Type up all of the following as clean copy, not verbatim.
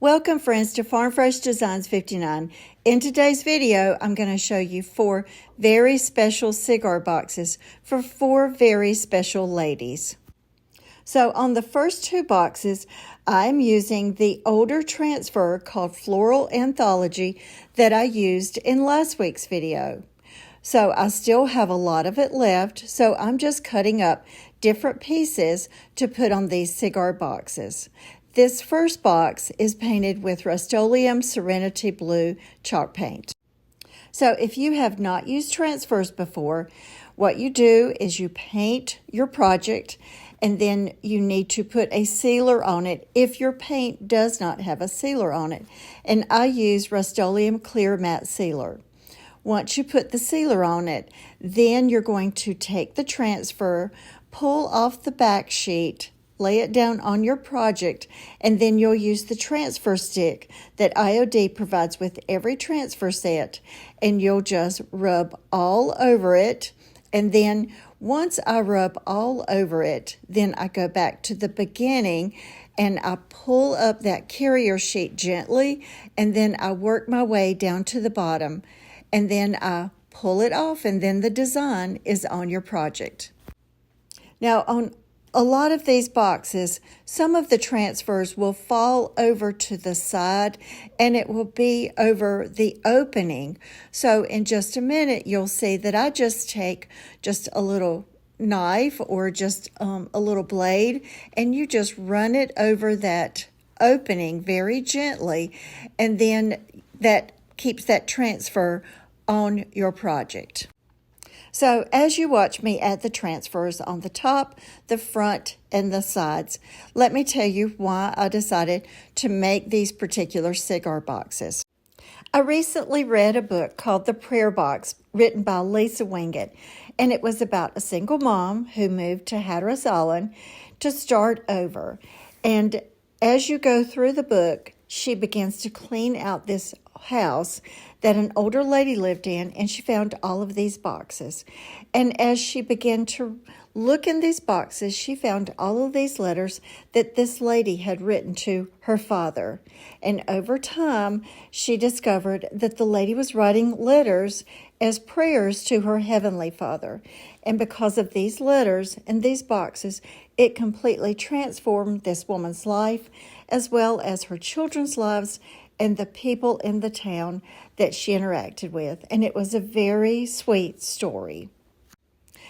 Welcome friends to Farm Fresh Designs 59. In today's video, I'm going to show you 4 very special cigar boxes for 4 very special ladies. So on the first 2 boxes, I'm using the older transfer called Floral Anthology that I used in last week's video. So I still have a lot of it left, so I'm just cutting up different pieces to put on these cigar boxes. This first box is painted with Rust-Oleum Serenity Blue chalk paint. So if you have not used transfers before, what you do is you paint your project and then you need to put a sealer on it if your paint does not have a sealer on it. And I use Rust-Oleum Clear Matte Sealer. Once you put the sealer on it, then you're going to take the transfer, pull off the back sheet, lay it down on your project, and then you'll use the transfer stick that IOD provides with every transfer set, and you'll just rub all over it. And then once I rub all over it, then I go back to the beginning and I pull up that carrier sheet gently, and then I work my way down to the bottom, and then I pull it off, and then the design is on your project. Now on a lot of these boxes, some of the transfers will fall over to the side and it will be over the opening. So in just a minute, you'll see that I just take just a little knife or just a little blade, and you just run it over that opening very gently, and then that keeps that transfer on your project. So as you watch me add the transfers on the top, the front, and the sides, let me tell you why I decided to make these particular cigar boxes. I recently read a book called The Prayer Box, written by Lisa Wingate, and it was about a single mom who moved to Hatteras Island to start over. And as you go through the book, she begins to clean out this house that an older lady lived in, and she found all of these boxes. And as she began to look in these boxes, she found all of these letters that this lady had written to her father. And over time, she discovered that the lady was writing letters as prayers to her heavenly Father. And because of these letters and these boxes, it completely transformed this woman's life, as well as her children's lives and the people in the town that she interacted with. And it was a very sweet story.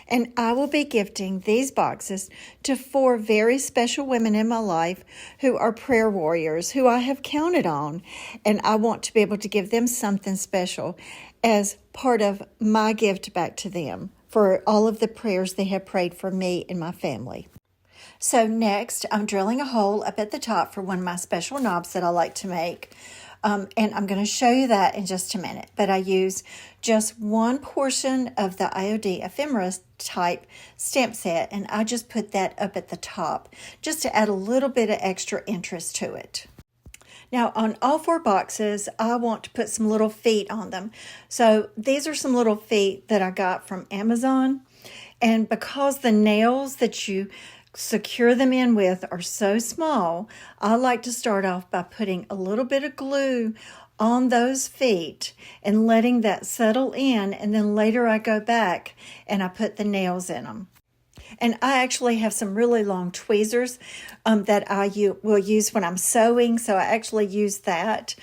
And I will be gifting these boxes to 4 very special women in my life who are prayer warriors, who I have counted on. And I want to be able to give them something special as part of my gift back to them for all of the prayers they have prayed for me and my family. So next, I'm drilling a hole up at the top for one of my special knobs that I like to make. And I'm going to show you that in just a minute. But I use just one portion of the IOD ephemera type stamp set, and I just put that up at the top just to add a little bit of extra interest to it. Now on all 4 boxes, I want to put some little feet on them. So these are some little feet that I got from Amazon. And because the nails that you secure them in with are so small, I like to start off by putting a little bit of glue on those feet and letting that settle in, and then later I go back and I put the nails in them. And I actually have some really long tweezers that I will use when I'm sewing, so I actually use that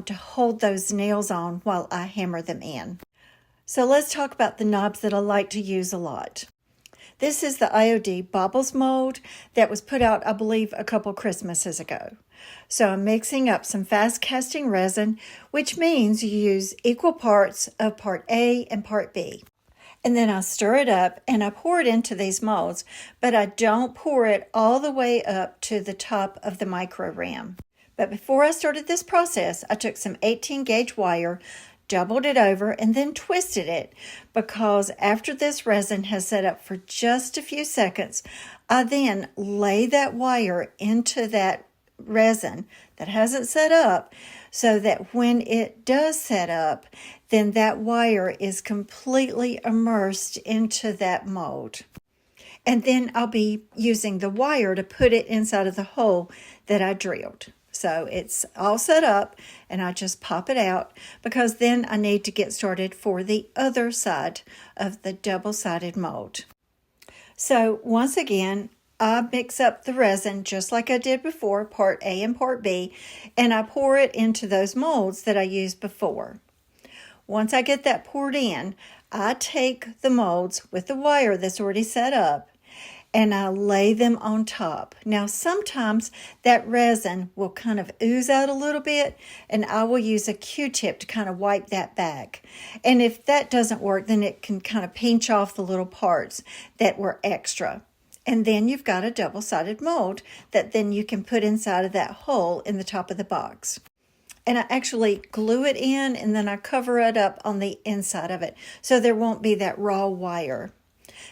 to hold those nails on while I hammer them in. So let's talk about the knobs that I like to use a lot. This is the IOD Baubles Mould that was put out, I believe, a couple Christmases ago. So I'm mixing up some fast casting resin, which means you use equal parts of part A and part B. And then I stir it up and I pour it into these molds, but I don't pour it all the way up to the top of the micro ram. But before I started this process, I took some 18 gauge wire, doubled it over, and then twisted it, because after this resin has set up for just a few seconds, I then lay that wire into that resin that hasn't set up, so that when it does set up, then that wire is completely immersed into that mold. And then I'll be using the wire to put it inside of the hole that I drilled. So it's all set up, and I just pop it out because then I need to get started for the other side of the double-sided mold. So once again, I mix up the resin just like I did before, part A and part B, and I pour it into those molds that I used before. Once I get that poured in, I take the molds with the wire that's already set up and I lay them on top. Now sometimes that resin will kind of ooze out a little bit, and I will use a Q-tip to kind of wipe that back. And if that doesn't work, then it can kind of pinch off the little parts that were extra. And then you've got a double-sided mold that then you can put inside of that hole in the top of the box. And I actually glue it in, and then I cover it up on the inside of it so there won't be that raw wire.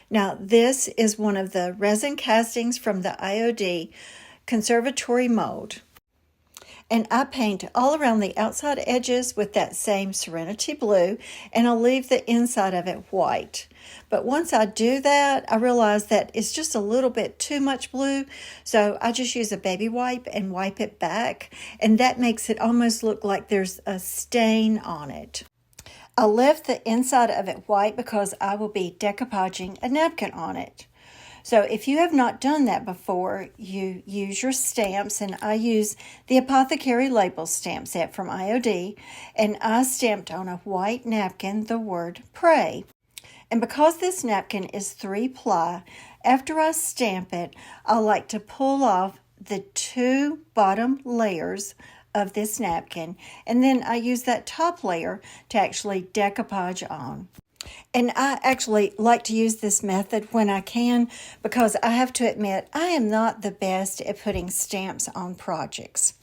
Now, this is one of the resin castings from the IOD Conservatory mold. And I paint all around the outside edges with that same Serenity blue, and I'll leave the inside of it white. But once I do that, I realize that it's just a little bit too much blue, so I just use a baby wipe and wipe it back, and that makes it almost look like there's a stain on it. I left the inside of it white because I will be decoupaging a napkin on it. So if you have not done that before, you use your stamps, and I use the Apothecary Label Stamp Set from IOD, and I stamped on a white napkin the word pray. And because this napkin is 3-ply, after I stamp it, I like to pull off the 2 bottom layers of this napkin, and then I use that top layer to actually decoupage on. And I actually like to use this method when I can, because I have to admit I am not the best at putting stamps on projects.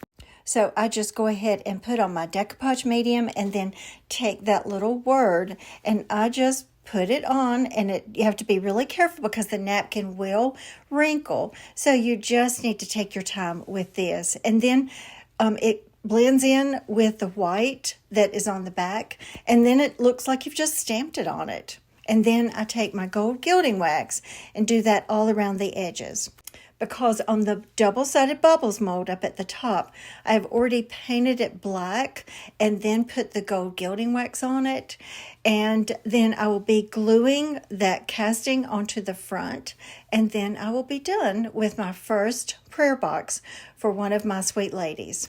So I just go ahead and put on my decoupage medium and then take that little word and I just put it on, and you have to be really careful because the napkin will wrinkle. So you just need to take your time with this. And then it blends in with the white that is on the back, and then it looks like you've just stamped it on it. And then I take my gold gilding wax and do that all around the edges. Because on the double-sided Baubles mold up at the top, I've already painted it black and then put the gold gilding wax on it. And then I will be gluing that casting onto the front. And then I will be done with my first prayer box for one of my sweet ladies.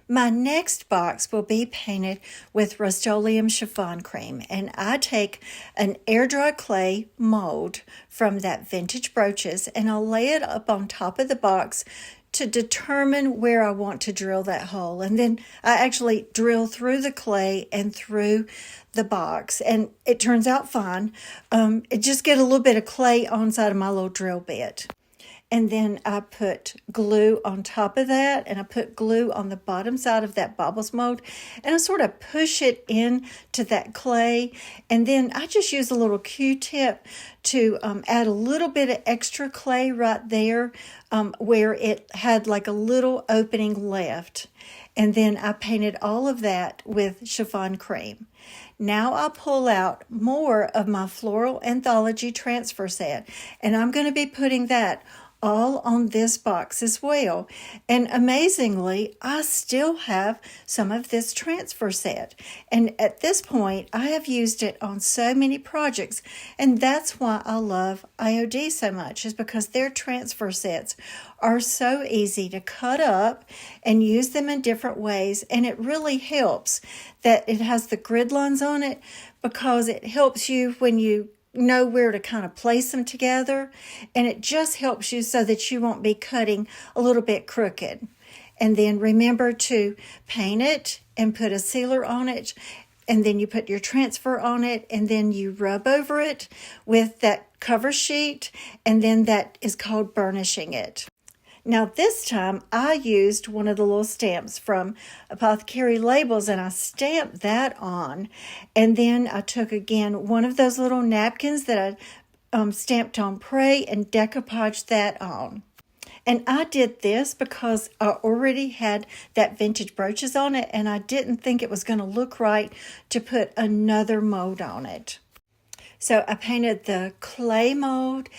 My next box will be painted with Rust-Oleum chiffon cream, and I take an air dry clay mold from that Vintage Brooches, and I'll lay it up on top of the box to determine where I want to drill that hole. And then I actually drill through the clay and through the box, and it turns out fine. It just get a little bit of clay on side of my little drill bit. And then I put glue on top of that, and I put glue on the bottom side of that Baubles mold, and I sort of push it into that clay. And then I just use a little Q-tip to add a little bit of extra clay right there where it had like a little opening left. And then I painted all of that with chiffon cream. Now I'll pull out more of my Floral Anthology transfer set, and I'm going to be putting that all on this box as well. And amazingly, I still have some of this transfer set. And at this point, I have used it on so many projects. And that's why I love IOD so much, is because their transfer sets are so easy to cut up and use them in different ways. And it really helps that it has the grid lines on it, because it helps you when you know where to kind of place them together, and it just helps you so that you won't be cutting a little bit crooked. And then remember to paint it and put a sealer on it, and then you put your transfer on it, and then you rub over it with that cover sheet, and then that is called burnishing it. Now this time I used one of the little stamps from Apothecary Labels, and I stamped that on. And then I took again one of those little napkins that I stamped on Pray and decoupaged that on. And I did this because I already had that Vintage Brooches on it, and I didn't think it was going to look right to put another mold on it. So I painted the clay mold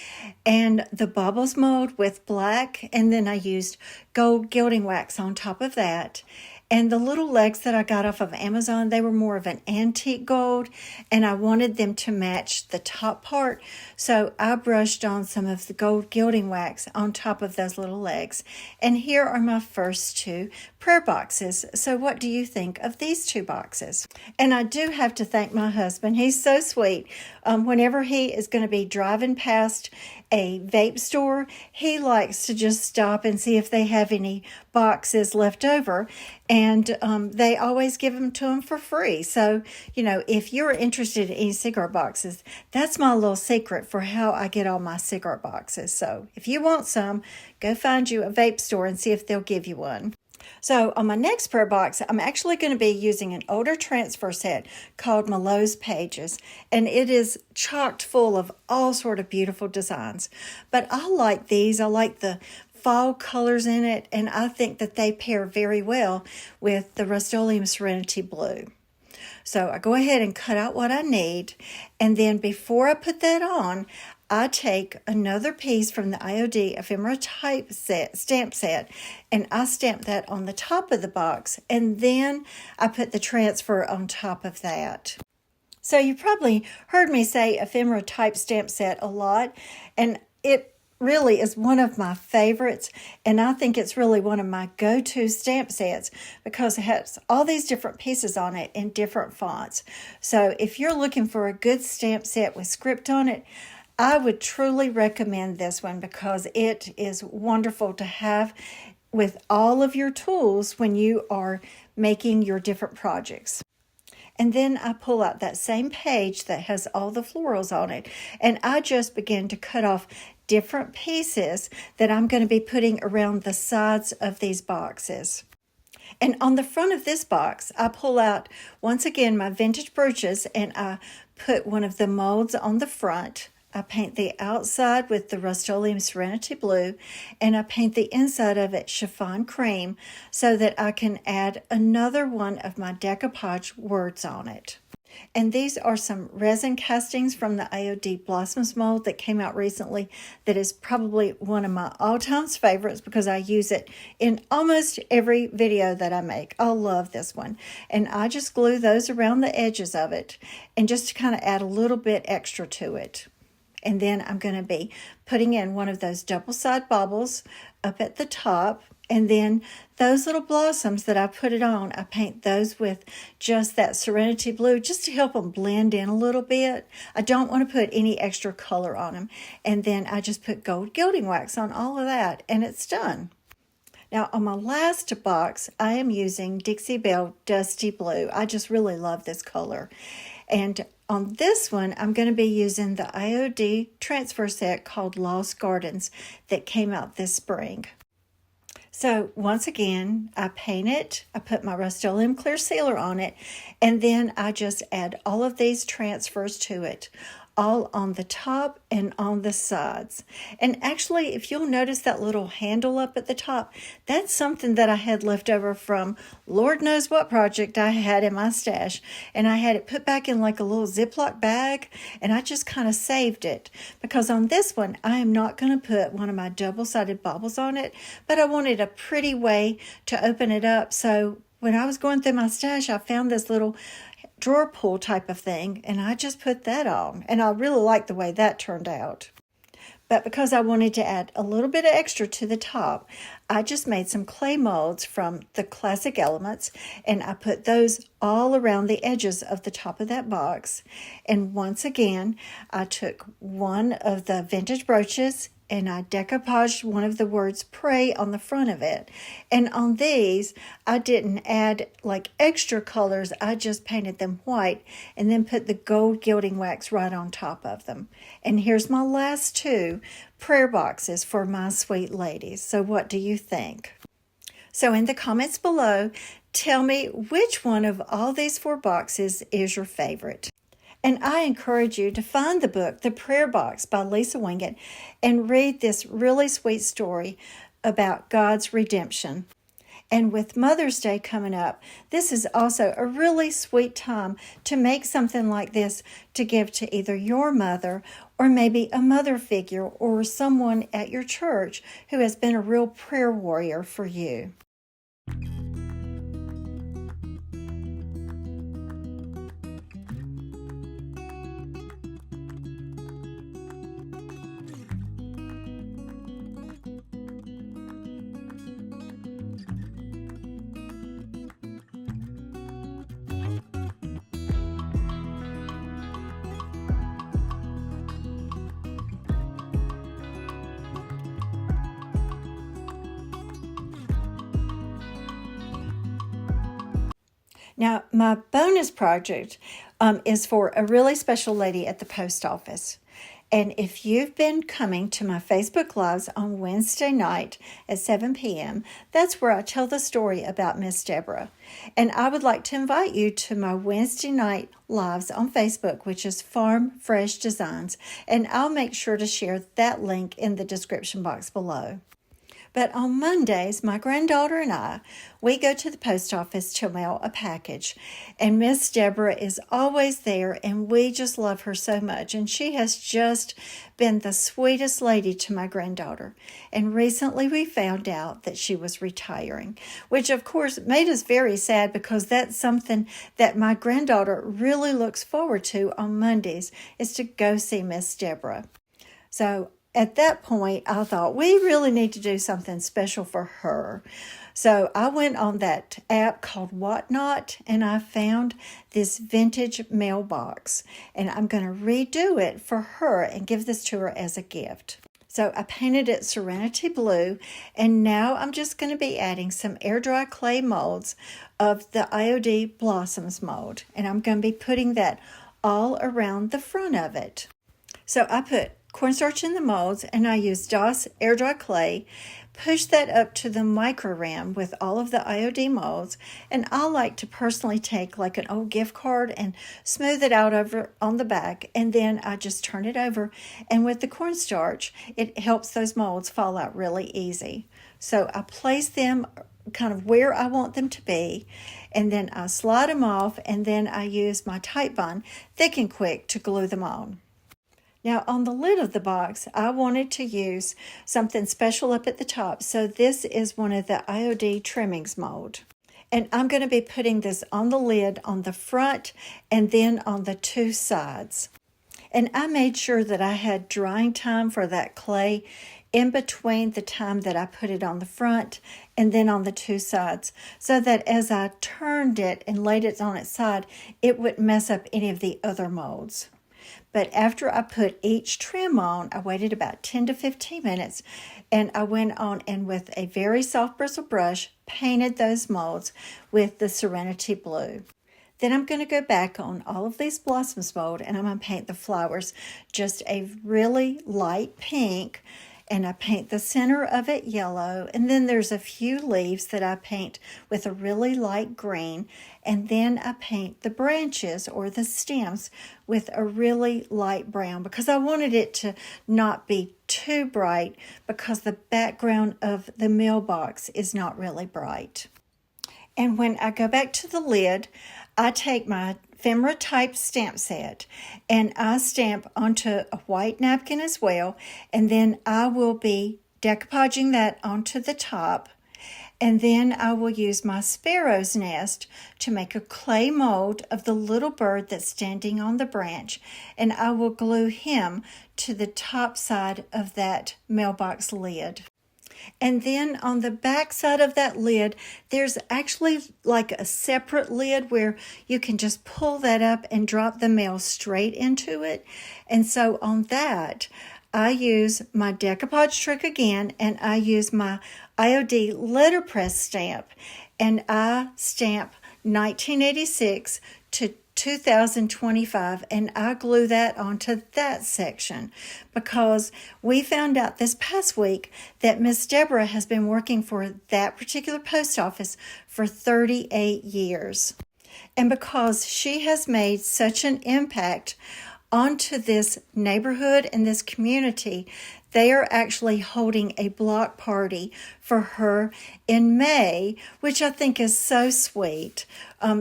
and the Baubles mold with black, and then I used gold gilding wax on top of that. And the little legs that I got off of Amazon, they were more of an antique gold, and I wanted them to match the top part. So I brushed on some of the gold gilding wax on top of those little legs. And here are my first two prayer boxes. So what do you think of these two boxes? And I do have to thank my husband. He's so sweet. Whenever he is going to be driving past a vape store, he likes to just stop and see if they have any boxes left over, and they always give them to him for free. So, you know, if you're interested in any cigar boxes, that's my little secret for how I get all my cigar boxes. So if you want some, go find you a vape store and see if they'll give you one. So on my next prayer box, I'm actually going to be using an older transfer set called Millot's Pages, and it is chocked full of all sort of beautiful designs. But I like these. I like the fall colors in it, and I think that they pair very well with the Rust-Oleum Serenity Blue. So I go ahead and cut out what I need, and then before I put that on, I take another piece from the IOD ephemera type set, stamp set, and I stamp that on the top of the box, and then I put the transfer on top of that. So you probably heard me say ephemera type stamp set a lot, and it really is one of my favorites, and I think it's really one of my go-to stamp sets because it has all these different pieces on it in different fonts. So if you're looking for a good stamp set with script on it, I would truly recommend this one because it is wonderful to have with all of your tools when you are making your different projects. And then I pull out that same page that has all the florals on it, and I just begin to cut off different pieces that I'm going to be putting around the sides of these boxes. And on the front of this box, I pull out, once again, my vintage brooches, and I put one of the molds on the front. I paint the outside with the Rust-Oleum Serenity Blue, and I paint the inside of it chiffon cream so that I can add another one of my decoupage words on it. And these are some resin castings from the IOD Blossoms mold that came out recently that is probably one of my all-time favorites because I use it in almost every video that I make. I love this one. And I just glue those around the edges of it and just to kind of add a little bit extra to it. And then I'm going to be putting in one of those double-side baubles up at the top. And then those little blossoms that I put it on, I paint those with just that Serenity Blue just to help them blend in a little bit. I don't want to put any extra color on them. And then I just put gold gilding wax on all of that, and it's done. Now, on my last box, I am using Dixie Belle Dusty Blue. I just really love this color. And on this one, I'm going to be using the IOD transfer set called Lost Gardens that came out this spring. So once again, I paint it, I put my Rust-Oleum clear sealer on it, and then I just add all of these transfers to it, all on the top and on the sides. And actually, if you'll notice that little handle up at the top, that's something that I had left over from Lord knows what project I had in my stash. And I had it put back in like a little Ziploc bag, and I just kind of saved it. Because on this one, I am not going to put one of my double-sided baubles on it, but I wanted a pretty way to open it up. So when I was going through my stash, I found this little drawer pull type of thing, and I just put that on, and I really like the way that turned out. But because I wanted to add a little bit of extra to the top, I just made some clay molds from the Classic Elements, and I put those all around the edges of the top of that box. And once again, I took one of the vintage brooches and I decoupaged one of the words pray on the front of it. And on these, I didn't add like extra colors. I just painted them white and then put the gold gilding wax right on top of them. And here's my last two prayer boxes for my sweet ladies. So what do you think? So in the comments below, tell me which one of all these four boxes is your favorite. And I encourage you to find the book, The Prayer Box by Lisa Wingate, and read this really sweet story about God's redemption. And with Mother's Day coming up, this is also a really sweet time to make something like this to give to either your mother or maybe a mother figure or someone at your church who has been a real prayer warrior for you. Now, my bonus project is for a really special lady at the post office. And if you've been coming to my Facebook Lives on Wednesday night at 7 p.m., that's where I tell the story about Miss Deborah. And I would like to invite you to my Wednesday night Lives on Facebook, which is Farm Fresh Designs. And I'll make sure to share that link in the description box below. But on Mondays, my granddaughter and we go to the post office to mail a package. And Miss Deborah is always there, and we just love her so much. And she has just been the sweetest lady to my granddaughter. And recently we found out that she was retiring, which of course made us very sad because that's something that my granddaughter really looks forward to on Mondays, is to go see Miss Deborah. So at that point, I thought we really need to do something special for her. So I went on that app called Whatnot, and I found this vintage mailbox. And I'm going to redo it for her and give this to her as a gift. So I painted it Serenity Blue, and now I'm just going to be adding some air dry clay molds of the IOD Blossoms mold. And I'm going to be putting that all around the front of it. So I put cornstarch in the molds, and I used DOS air dry clay, pushed that up to the micro rim with all of the IOD molds, and I like to personally take like an old gift card and smooth it out over on the back, and then I just turn it over, and with the cornstarch, it helps those molds fall out really easy. So I place them kind of where I want them to be, and then I slide them off, and then I use my Titebond Thick and Quick to glue them on. Now on the lid of the box, I wanted to use something special up at the top. So this is one of the IOD trimmings mold. And I'm going to be putting this on the lid on the front and then on the two sides. And I made sure that I had drying time for that clay in between the time that I put it on the front and then on the two sides, so that as I turned it and laid it on its side, it wouldn't mess up any of the other molds. But after I put each trim on, I waited about 10 to 15 minutes, and I went on and with a very soft bristle brush, painted those molds with the Serenity Blue. Then I'm going to go back on all of these Blossoms mold, and I'm going to paint the flowers just a really light pink, and I paint the center of it yellow, and then there's a few leaves that I paint with a really light green, and then I paint the branches or the stems with a really light brown because I wanted it to not be too bright because the background of the mailbox is not really bright. And when I go back to the lid, I take my ephemera type stamp set and I stamp onto a white napkin as well, and then I will be decoupaging that onto the top, and then I will use my sparrow's nest to make a clay mold of the little bird that's standing on the branch, and I will glue him to the top side of that mailbox lid. And then on the back side of that lid, there's actually like a separate lid where you can just pull that up and drop the mail straight into it. And so on that, I use my decoupage trick again, and I use my IOD letterpress stamp, and I stamp 1986 to 2025, and I glue that onto that section because we found out this past week that Miss Deborah has been working for that particular post office for 38 years. And because she has made such an impact onto this neighborhood and this community, They are actually holding a block party for her in May, which I think is so sweet.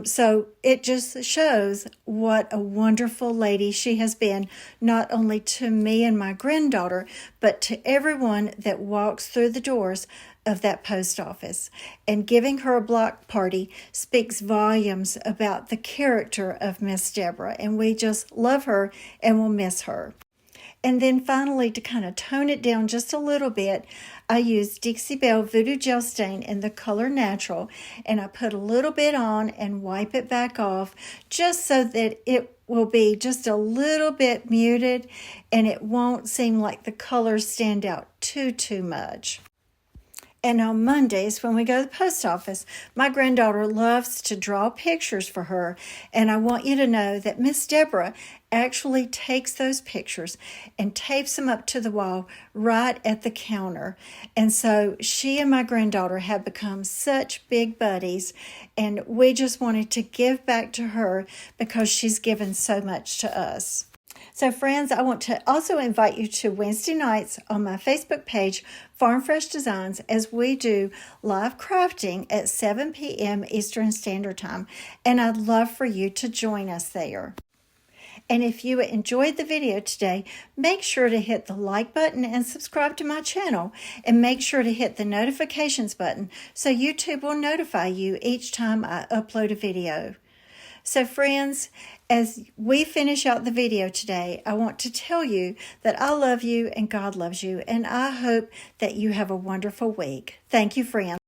So it just shows what a wonderful lady she has been, not only to me and my granddaughter, but to everyone that walks through the doors of that post office. And giving her a block party speaks volumes about the character of Miss Deborah, and we just love her and will miss her. And then finally, to kind of tone it down just a little bit, I used Dixie Belle Voodoo Gel Stain in the color Natural, and I put a little bit on and wipe it back off just so that it will be just a little bit muted and it won't seem like the colors stand out too much. And on Mondays, when we go to the post office, my granddaughter loves to draw pictures for her. And I want you to know that Miss Deborah actually takes those pictures and tapes them up to the wall right at the counter. And so she and my granddaughter have become such big buddies. And we just wanted to give back to her because she's given so much to us. So friends, I want to also invite you to Wednesday nights on my Facebook page, Farm Fresh Designs, as we do live crafting at 7 p.m. Eastern Standard Time. And I'd love for you to join us there. And if you enjoyed the video today, make sure to hit the like button and subscribe to my channel. And make sure to hit the notifications button so YouTube will notify you each time I upload a video. So friends, as we finish out the video today, I want to tell you that I love you and God loves you, and I hope that you have a wonderful week. Thank you, friends.